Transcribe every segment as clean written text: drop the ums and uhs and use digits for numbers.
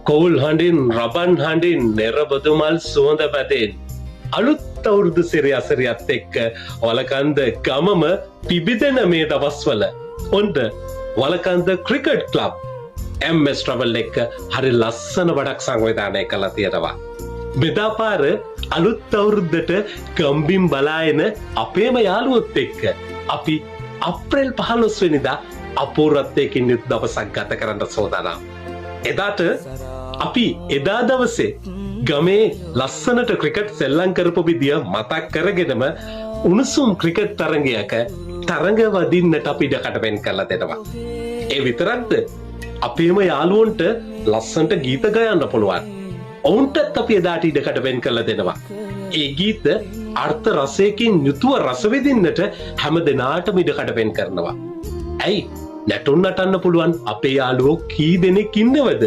Call හඬින් රබන් හඬින් නෙරබදුමල් සුවඳ පැතෙන් අලුත් අවුරුදු සිරියසරියත් එක්ක වලකන්ද ගමම පිබිදෙන මේ දවස්වල ඔන්න වලකන්ද ක්‍රිකට් ක්ලබ් MS ට්‍රැවල් එක හරි ලස්සන වැඩක් සංවිධානය කළා තියෙනවා. මෙදාපාර අලුත් අවුරුද්දට ගම්බිම් බලායන අපේම යාළුවොත් එක්ක අපි අප්‍රේල් 15 වෙනිදා අපූර්වත්වයකින් යුත් දවසක් ගත කරන්න සෝදානම්. එදාට අපි එදා දවසේ ගමේ ලස්සනට ක්‍රිකට් සෙල්ලම් කරපු විදිය මතක් කරගෙනම උණුසුම් ක්‍රිකට් තරගයක තරඟ වදින්නට අපි ඉඩකට වෙන් කරලා දෙනවා. ඒ විතරක්ද අපේම යාළුවන්ට ලස්සනට ගීත ගයන්න පුළුවන්. ඔවුන්ටත් අපි එදාට ඉඩකට වෙන් කරලා දෙනවා. ඒ ගීත අර්ථ රසයකින් යුතුව රස විඳින්නට හැම දිනාටම ඉඩකට වෙන් කරනවා. ඇයි නැටුම් නටන්න පුළුවන් අපේ යාළුවෝ කී දෙනෙක් ඉන්නවද?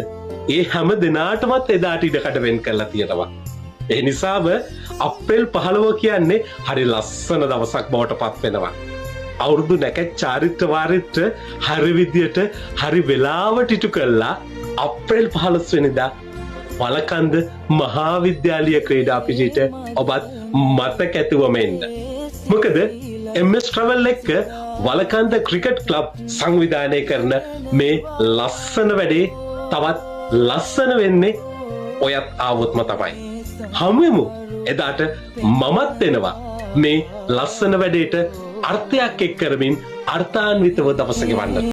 ඒ හැම දිනාටමත් එදාට ඉඩකට වෙන් කරලා තියෙනවා. ඒ නිසාම අප්‍රේල් 15 කියන්නේ හරි ලස්සන දවසක් බවට පත් වෙනවා. අවුරුදු නැකත් චාරිත්‍ර වාරිත්‍ර හරි විදියට හරි වෙලාවට ඉටු කළා අප්‍රේල් 15 වෙනිදා වලකන්ද මහාවිද්‍යාලීය ක්‍රීඩා පිටිට ඔබත් මතක ඇතුවම එන්න. මොකද MS ට්‍රැවල් එක වලකන්ද ක්‍රිකට් ක්ලබ් සංවිධානය කරන මේ ලස්සන වැඩේ තවත් ලස්සන වෙන්නේ ඔයත් ආවොත්ම තමයි. හමුවෙමු. එදාට මමත් එනවා මේ ලස්සන වැඩේට අර්ථයක් එක් කරමින් අර්ථාන්විතව දවස ගෙවන්න.